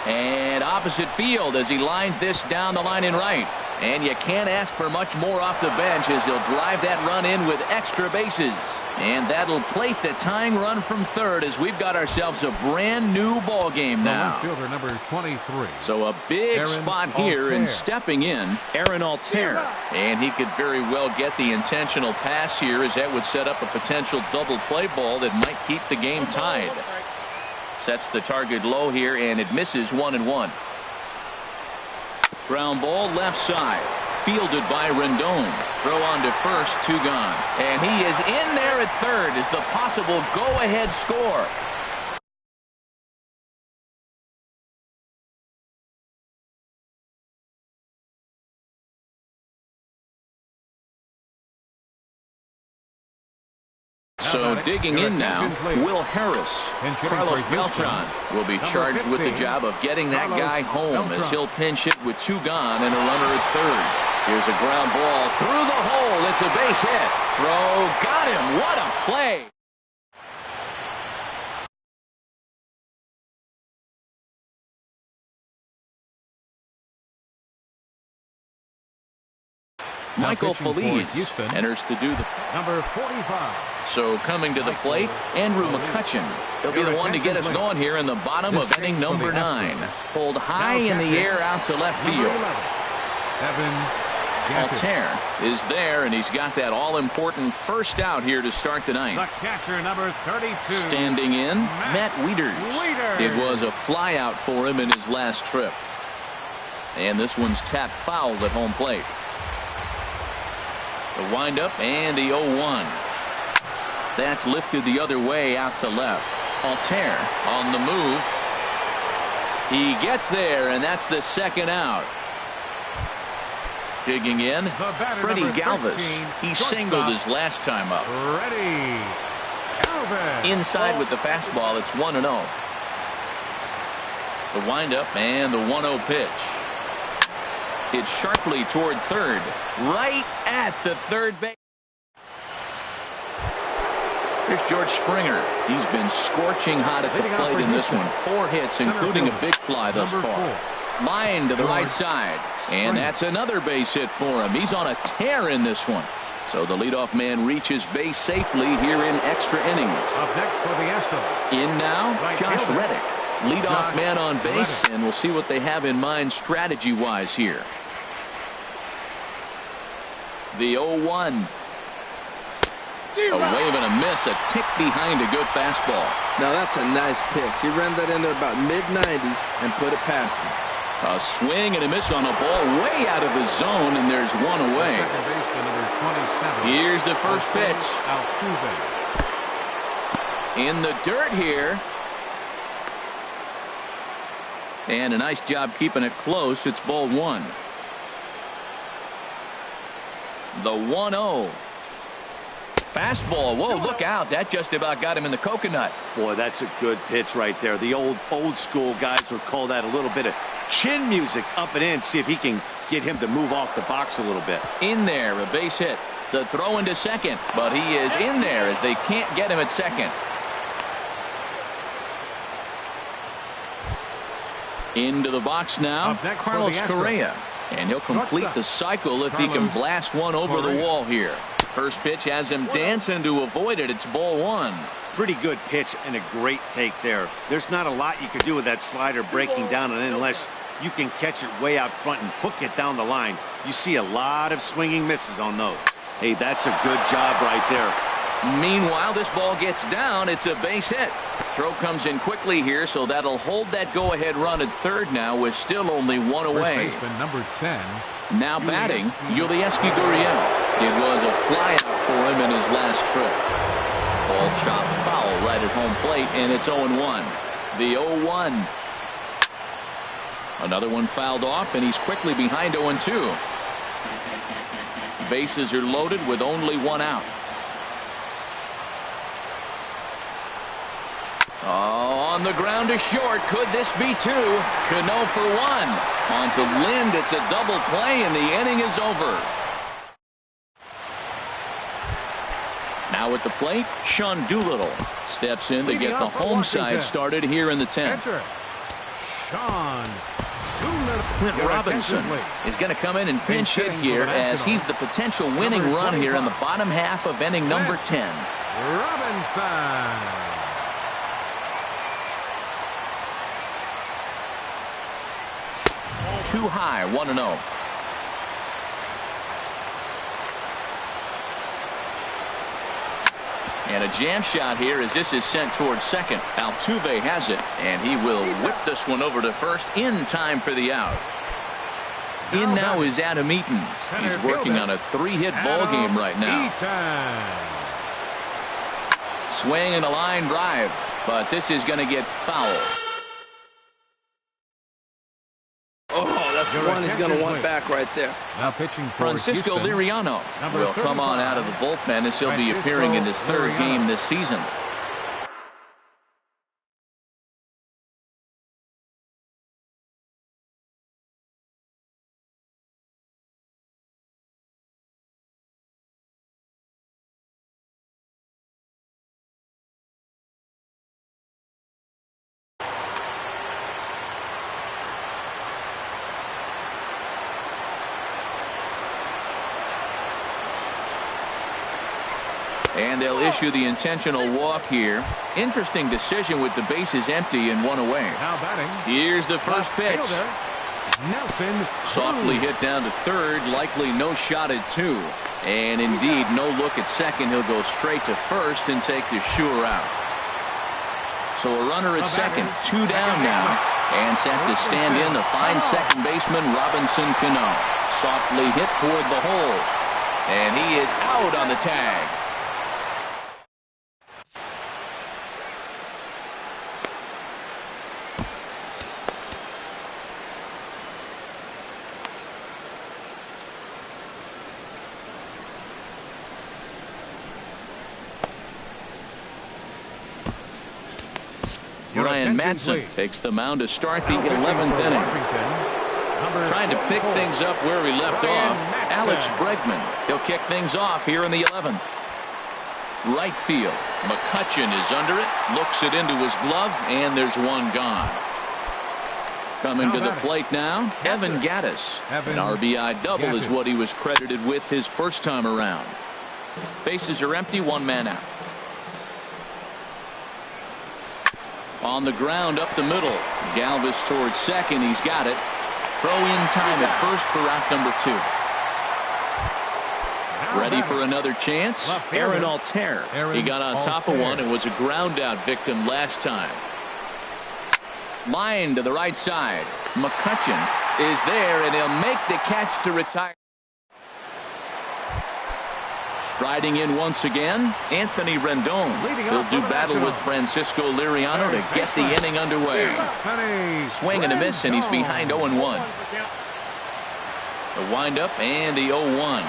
And opposite field as he lines this down the line in right. And you can't ask for much more off the bench as he'll drive that run in with extra bases. And that'll plate the tying run from third as we've got ourselves a brand new ball game now. Fielder number 23. So a big spot here, and stepping in, Aaron Altair. And he could very well get the intentional pass here as that would set up a potential double play ball that might keep the game tied. Sets the target low here, and it misses 1-1. Ground ball left side. Fielded by Rendon. Throw on to first, 2 gone. And he is in there at third as the possible go-ahead score. So digging in now, Will Harris. Carlos Beltran will be charged with the job of getting that guy home as he'll pinch hit with 2 gone and a runner at third. Here's a ground ball through the hole. It's a base hit. Throw got him. What a play. Michael Feliz enters to do the number 45. So coming to the plate, Andrew McCutchen. He'll be the one to get us going here in the bottom of inning number 9. Pulled high in the air out to left field. Altair is there, and he's got that all-important first out here to start the ninth. The catcher, number 32. Standing in, Matt Wieters. It was a fly out for him in his last trip. And this one's tapped foul at home plate. The windup and the 0-1. That's lifted the other way out to left. Altair on the move. He gets there, and that's the second out. Digging in, Freddie Galvis. He singled his last time up. Ready. Inside with the fastball, it's 1-0. The windup and the 1-0 pitch. It's sharply toward third, right at the third base. Here's George Springer. He's been scorching hot at the plate in this one. 4 hits, including a big fly thus far. Line to the right side, and that's another base hit for him. He's on a tear in this one. So the leadoff man reaches base safely here in extra innings. Up next for the Astros. In now, Josh Reddick. Leadoff man on base, and we'll see what they have in mind strategy-wise here. The 0-1. A wave and a miss, a tick behind a good fastball. Now that's a nice pitch. He ran that in there about mid-90s and put it past him. A swing and a miss on a ball way out of the zone, and there's one away. Here's the first pitch. In the dirt here. And a nice job keeping it close. It's ball 1. The 1-0. Fastball. Whoa, look out. That just about got him in the coconut. Boy, that's a good pitch right there. The old school guys would call that a little bit of chin music up and in. See if he can get him to move off the box a little bit. In there, a base hit. The throw into second, but he is in there as they can't get him at second. Into the box now, Carlos Correa. And he'll complete the cycle if he can blast one over the wall here. First pitch has him dancing to avoid it. It's ball 1. Pretty good pitch and a great take there. There's not a lot you could do with that slider breaking down, and unless you can catch it way out front and hook it down the line, you see a lot of swinging misses on those. Hey, that's a good job right there. Meanwhile, this ball gets down. It's a base hit. Throw comes in quickly here, so that'll hold that go-ahead run at third now with still only 1 away. Number 10. Now batting, Yulieski Gurriel. It was a fly-out for him in his last trip. Ball chopped foul right at home plate, and it's 0-1. The 0-1. Another one fouled off, and he's quickly behind 0-2. Bases are loaded with only 1 out. Oh, on the ground to short. Could this be 2? Cano for 1. On to Lind. It's a double play, and the inning is over. Now at the plate, Sean Doolittle steps in to get the home side started here in the 10th. Sean Doolittle. Clint Robinson is going to come in and pinch hit here as he's the potential winning run here in the bottom half of inning number 10. Robinson. Too high, 1-0. And a jam shot here as this is sent towards second. Altuve has it, and he will whip this one over to first in time for the out. In now is Adam Eaton. He's working on a 3-hit ball game right now. Swing and a line drive, but this is going to get foul. One he's going to want back right there. Now pitching for Francisco Liriano will come on out of the bullpen as he'll be appearing in his 3rd game this season. And they'll issue the intentional walk here. Interesting decision with the bases empty and 1 away. Now batting. Here's the first pitch. Nelson. Softly hit down to third. Likely no shot at 2. And indeed, no look at second. He'll go straight to first and take the sure out. So a runner at second. 2 down now. And set to stand in the fine second baseman, Robinson Cano. Softly hit toward the hole. And he is out on the tag. Ryan Madsen takes the mound to start the 11th inning. Trying to pick things up where we left off. Alex Bregman. He'll kick things off here in the 11th. Right field. McCutchen is under it. Looks it into his glove, and there's one gone. Coming to the plate now, Evan Gattis. An RBI double is what he was credited with his first time around. Bases are empty, one man out. On the ground up the middle. Galvis towards second. He's got it. Throw in time at first for out number 2. Ready for another chance. Aaron Altair. He got on top of one and was a ground out victim last time. Line to the right side. McCutchen is there, and he'll make the catch to retire. Striding in once again, Anthony Rendon. He'll do battle with Francisco Liriano to get the inning underway. Swing and a miss, and he's behind 0-1. The windup and the 0-1.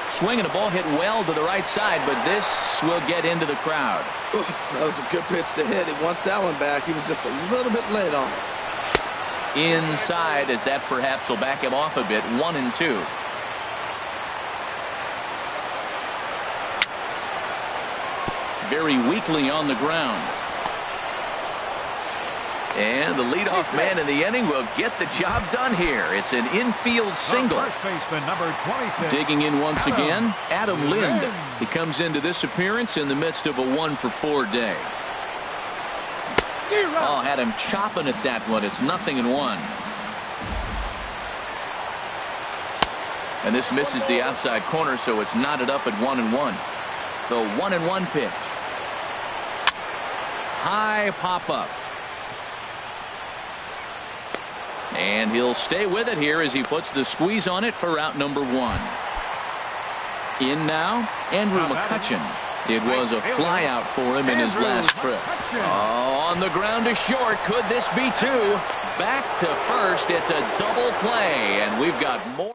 Swing and a ball hit well to the right side, but this will get into the crowd. That was a good pitch to hit. He wants that one back. He was just a little bit late on it. Inside, as that perhaps will back him off a bit. 1-2. Very weakly on the ground. And the leadoff man in the inning will get the job done here. It's an infield single. Digging in once again, Adam Lind. He comes into this appearance in the midst of a 1-for-4 day. Oh, had him chopping at that one. It's 0-1. And this misses the outside corner, so it's knotted up at 1-1. The 1-1 pitch. High pop-up. And he'll stay with it here as he puts the squeeze on it for out number 1. In now, Andrew McCutchen. It was a fly out for him in his last trip. Oh, on the ground to short. Could this be 2? Back to first. It's a double play, and we've got more.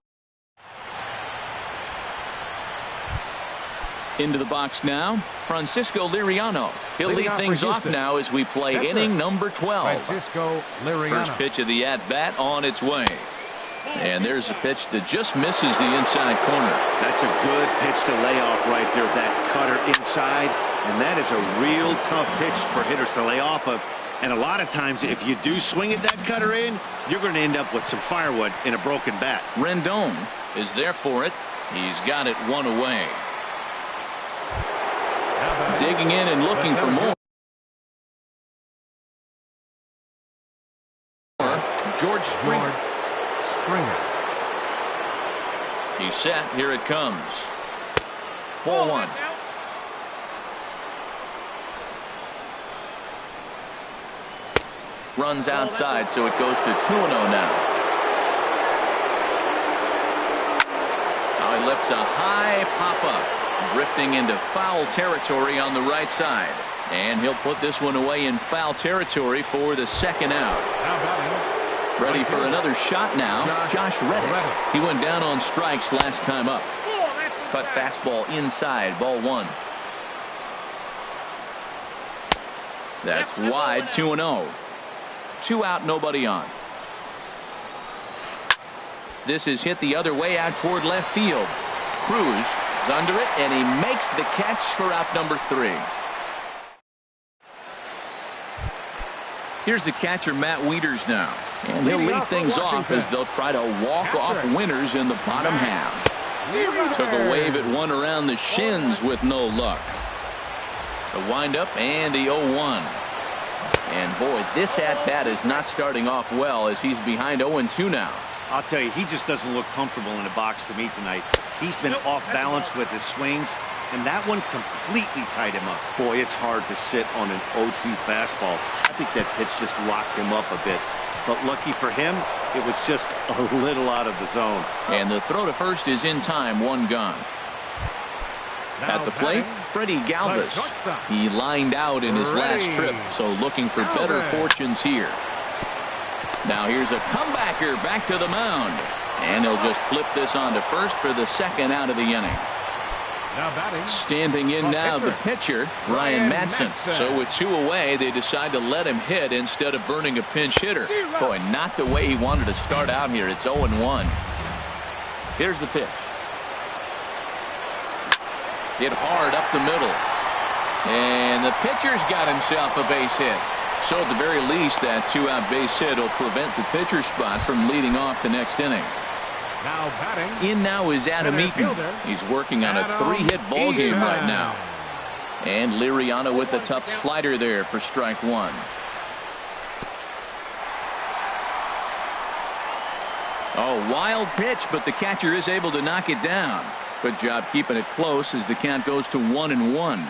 Into the box now, Francisco Liriano. He'll lead things off now as we play inning number 12. First pitch of the at-bat on its way. And there's a pitch that just misses the inside corner. That's a good pitch to lay off right there, that cutter inside. And that is a real tough pitch for hitters to lay off of. And a lot of times, if you do swing at that cutter in, you're going to end up with some firewood in a broken bat. Rendon is there for it. He's got it one away. Digging in and looking for more. George Springer. He's set. Here it comes. Ball 1. Runs outside, so it goes to 2-0 now. Now he lifts a high pop-up. Drifting into foul territory on the right side. And he'll put this one away in foul territory for the second out. Ready for another shot now, Josh Reddick. He went down on strikes last time up. Cut fastball inside, ball 1. That's wide, 2-0. 2 out, nobody on. This is hit the other way out toward left field. Cruz is under it, and he makes the catch for out number 3. Here's the catcher, Matt Wieters, now. And he'll lead things off as they'll try to walk off winners in the bottom half. Took a wave at one around the shins with no luck. The windup and the 0-1. And boy, this at-bat is not starting off well as he's behind 0-2 now. I'll tell you, he just doesn't look comfortable in the box to me tonight. He's been off balance with his swings, and that one completely tied him up. Boy, it's hard to sit on an 0-2 fastball. I think that pitch just locked him up a bit. But lucky for him, it was just a little out of the zone. And the throw to first is in time, 1 gone. At the plate, Freddie Galvis. He lined out in his last trip, so looking for better fortunes here. Now here's a comebacker back to the mound. And he'll just flip this on to first for the second out of the inning. Now batting. Standing in now the pitcher, Ryan Madsen. So with 2 away, they decide to let him hit instead of burning a pinch hitter. Boy, not the way he wanted to start out here. It's 0-1. Here's the pitch. Hit hard up the middle. And the pitcher's got himself a base hit. So at the very least, that 2-out base hit will prevent the pitcher spot from leading off the next inning. Now batting. In now is Adam Eaton. He's working on a 3-hit ball game right now. And Liriano with a tough slider there for strike 1. Oh, wild pitch, but the catcher is able to knock it down. Good job keeping it close as the count goes to 1-1.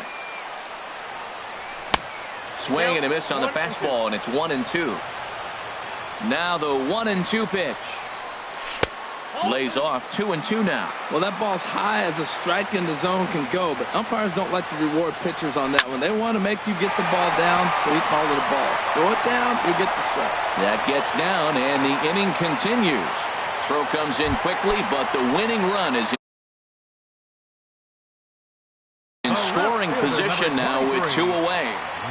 Swing and a miss on the fastball, and it's 1-2. Now the 1-2 pitch. Lays off 2-2 now. Well, that ball's high as a strike in the zone can go, but umpires don't like to reward pitchers on that one. They want to make you get the ball down, so he called it a ball. Throw it down, you get the strike. That gets down, and the inning continues. Throw comes in quickly, but the winning run is in scoring position now with 2 away.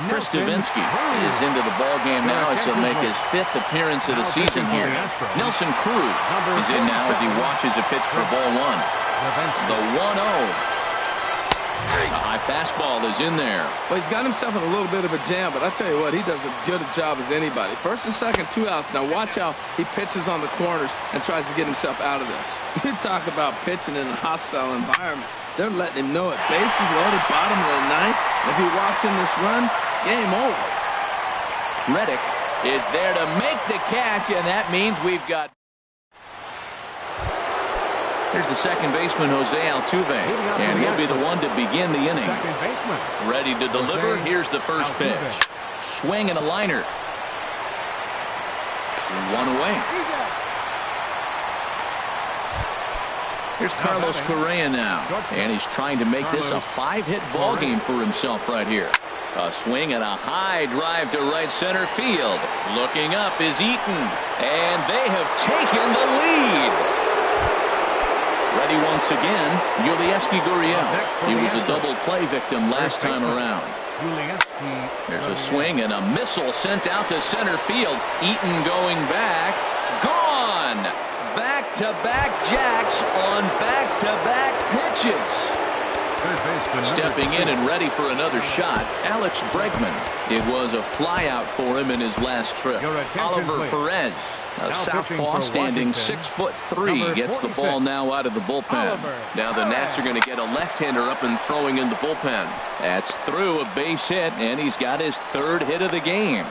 Chris Davinsky is into the ball game now as he'll make his 5th appearance of the season here. Nelson Cruz is in now as he watches a pitch for ball 1. The 1-0. A high fastball is in there. Well, he's got himself in a little bit of a jam, but I tell you what, he does as good a job as anybody. First and second, 2 outs. Now watch how he pitches on the corners and tries to get himself out of this. You talk about pitching in a hostile environment. They're letting him know it. Bases loaded, bottom of the 9th. If he walks in this run, game over. Reddick is there to make the catch, and that means we've got. Here's the second baseman, Jose Altuve, and he'll be the one to begin the inning. Ready to deliver. Here's the first pitch. Swing and a liner. 1 away. Here's Carlos Correa now, and he's trying to make this a 5-hit ball game for himself right here. A swing and a high drive to right center field. Looking up is Eaton, and they have taken the lead. Ready once again, Yulieski Gurriel. He was a double play victim last time around. There's a swing and a missile sent out to center field. Eaton going back. Gone! Back-to-back jacks on back-to-back pitches. Stepping in and ready for another shot, Alex Bregman. It was a flyout for him in his last trip. Oliver Perez, a southpaw standing 6'3", gets the ball now out of the bullpen. Now the Nats are going to get a left-hander up and throwing in the bullpen. That's through a base hit, and he's got his 3rd hit of the game.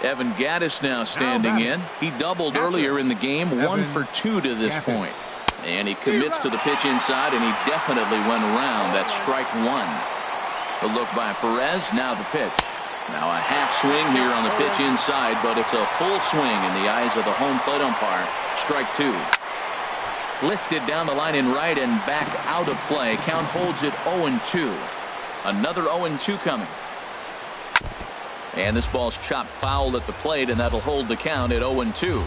Evan Gattis now standing in. He doubled earlier in the game, 1 for 2 to this point. And he commits to the pitch inside, and he definitely went around. That's strike 1. The look by Perez. Now the pitch. Now a half swing here on the pitch inside, but it's a full swing in the eyes of the home plate umpire. Strike 2. Lifted down the line in right and back out of play. Count holds it 0-2. Another 0-2 coming. And this ball's chopped foul at the plate, and that'll hold the count at 0-2.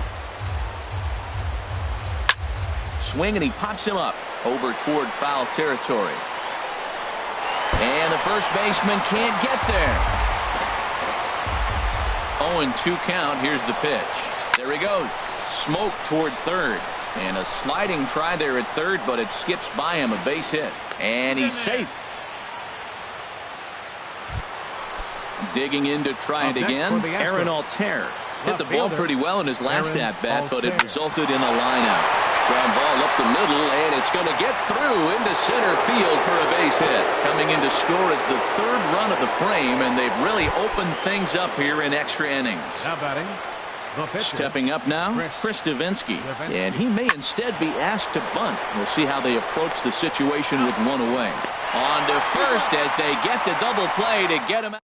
Swing, and he pops him up over toward foul territory. And the first baseman can't get there. 0-2 count. Here's the pitch. There he goes. Smoke toward third. And a sliding try there at third, but it skips by him. A base hit. And he's safe. Digging in to try it again. Aaron Altair hit the ball pretty well in his last at-bat, but it resulted in a line-out. Ground ball up the middle, and it's going to get through into center field for a base hit. Coming in to score is the 3rd run of the frame, and they've really opened things up here in extra innings. Now batting. Stepping up now, Chris Davinsky, and he may instead be asked to bunt. We'll see how they approach the situation with 1 away. On to first as they get the double play to get him out.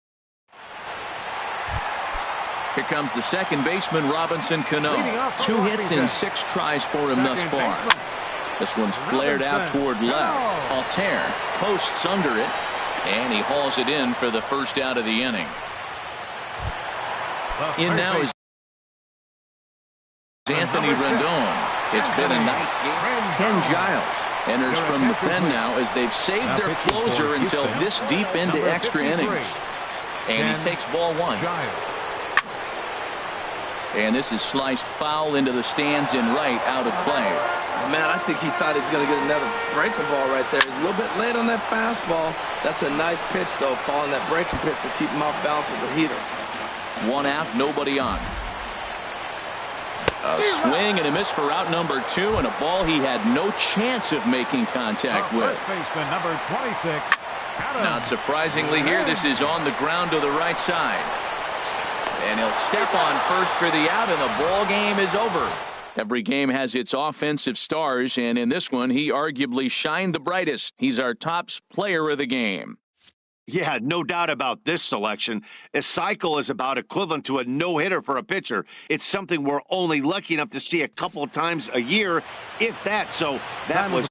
Here comes the second baseman, Robinson Cano. 2 hits in 6 tries for him thus far. This one's flared out toward left. Altair posts under it, and he hauls it in for the first out of the inning. In now is Anthony Rendon. It's been a nice game. Ken Giles enters from the pen now as they've saved their closer until this deep into extra innings. And he takes ball one. And this is sliced foul into the stands in right, out of play. Man, I think he thought he was going to get another breaking ball right there. He's a little bit late on that fastball. That's a nice pitch, though, following that breaking pitch to keep him off balance with the heater. One out, nobody on. A swing and a miss for out number 2, and a ball he had no chance of making contact with. First baseman, number 26. Not surprisingly here, this is on the ground to the right side. And he'll step on first for the out, and the ball game is over. Every game has its offensive stars, and in this one, he arguably shined the brightest. He's our top player of the game. Yeah, no doubt about this selection. A cycle is about equivalent to a no-hitter for a pitcher. It's something we're only lucky enough to see a couple of times a year, if that. So that was